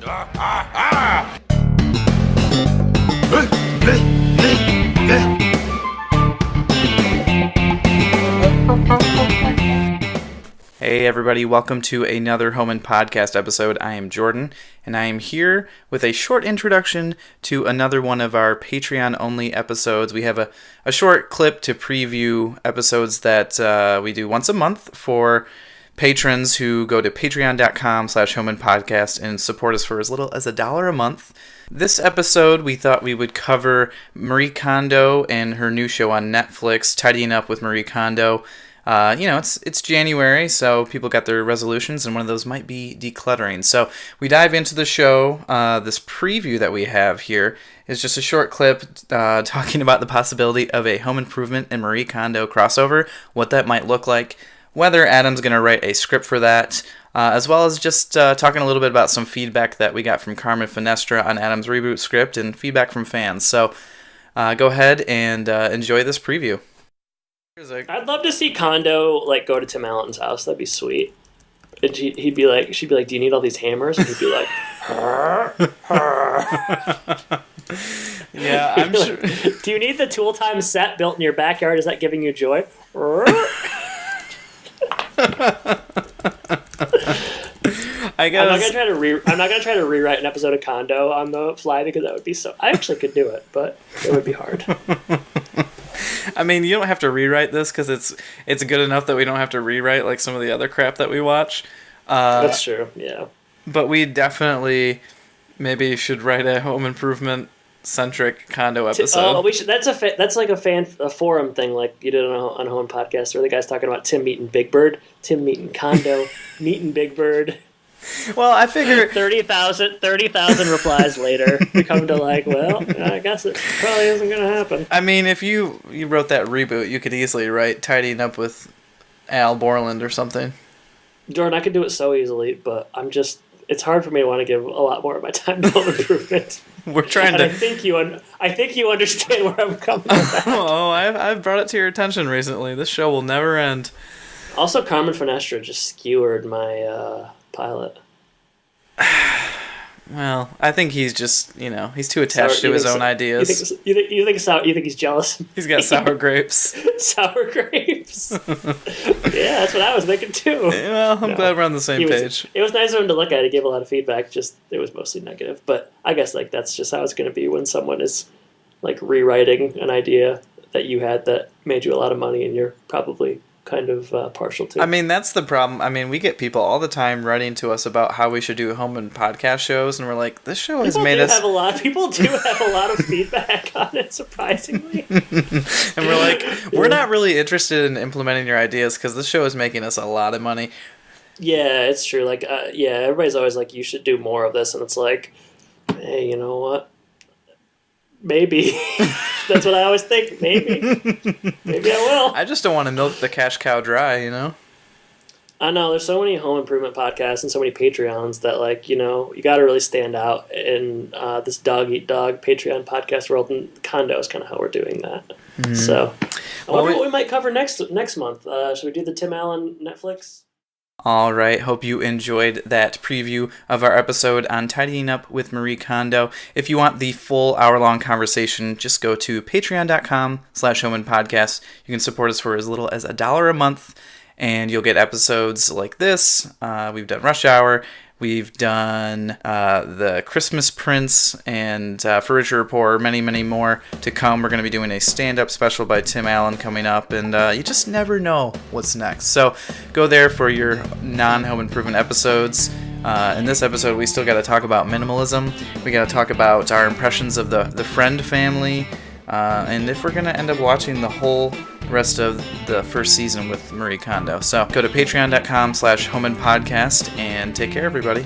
Hey everybody, welcome to another Home and Podcast episode. I am Jordan, and I am here with a short introduction to another one of our Patreon-only episodes. We have a short clip to preview episodes that we do once a month for patrons who go to patreon.com/homeandpodcast and support us for as little as $1 a month. This episode, we thought we would cover Marie Kondo and her new show on Netflix, Tidying Up with Marie Kondo. It's January, so people got their resolutions, and one of those might be decluttering. So we dive into the show. This preview that we have here is just a short clip talking about the possibility of a home improvement and Marie Kondo crossover, what that might look like, whether Adam's going to write a script for that, as well as just talking a little bit about some feedback that we got from Carmen Finestra on Adam's reboot script and feedback from fans. So go ahead and enjoy this preview. I'd love to see Kondo go to Tim Allen's house. That'd be sweet. And she'd be like, "Do you need all these hammers?" And he'd be like, "Yeah, I'm sure." "Do you need the Tool Time set built in your backyard? Is that giving you joy?" I'm not gonna try to rewrite an episode of Kondo on the fly because that would be so. I actually could do it, but it would be hard. I mean, you don't have to rewrite this because it's good enough that we don't have to rewrite like some of the other crap that we watch. That's true, yeah. But we definitely maybe should write a home improvement centric Kondo episode. We should. That's like a forum thing, like you did on Home Podcast, where the guy's talking about Tim meeting Big Bird, Tim meeting Kondo, meeting Big Bird. Well, I figure 30,000 replies later, we come to I guess it probably isn't going to happen. I mean, if you wrote that reboot, you could easily write Tidying Up with Al Borland or something. Jordan, I could do it so easily, but it's hard for me to want to give a lot more of my time to home improvement. We're trying to. I think you understand where I'm coming from. Oh, I've brought it to your attention recently. This show will never end. Also, Carmen Finestra just skewered my pilot. Well, I think he's just, he's too attached to his own ideas. You think he's jealous? He's got sour grapes. Sour grapes. Yeah, that's what I was thinking too. Well, I'm glad we're on the same page. It was nice of him to look at. He gave a lot of feedback. Just it was mostly negative, but I guess that's just how it's going to be when someone is rewriting an idea that you had that made you a lot of money, and you're probably kind of partial to. I mean, that's the problem. I mean, we get people all the time writing to us about how we should do home and podcast shows, and we're like, this show has made us... People do have a lot of feedback on it, surprisingly. And we're like, we're not really interested in implementing your ideas because this show is making us a lot of money. Yeah, it's true. Everybody's always like, you should do more of this, and it's like, hey, you know what? Maybe. That's what I always think. Maybe I will. I just don't want to milk the cash cow dry, I know. There's so many home improvement podcasts and so many Patreons that, you got to really stand out in this dog-eat-dog Patreon podcast world, and Kondo is kind of how we're doing that. Mm-hmm. So I wonder what we might cover next month. Should we do the Tim Allen Netflix? All right, hope you enjoyed that preview of our episode on Tidying Up with Marie Kondo. If you want the full hour-long conversation, just go to patreon.com/homeandpodcast. You can support us for as little as $1 a month, and you'll get episodes like this. We've done Rush Hour. We've done the Christmas Prince and Furniture Report, many, many more to come. We're going to be doing a stand-up special by Tim Allen coming up, and you just never know what's next. So go there for your non-home improvement episodes. In this episode, we still got to talk about minimalism. We got to talk about our impressions of the Friend family, and if we're going to end up watching the whole rest of the first season with Marie Kondo. So go to patreon.com/homeandpodcast and take care, everybody.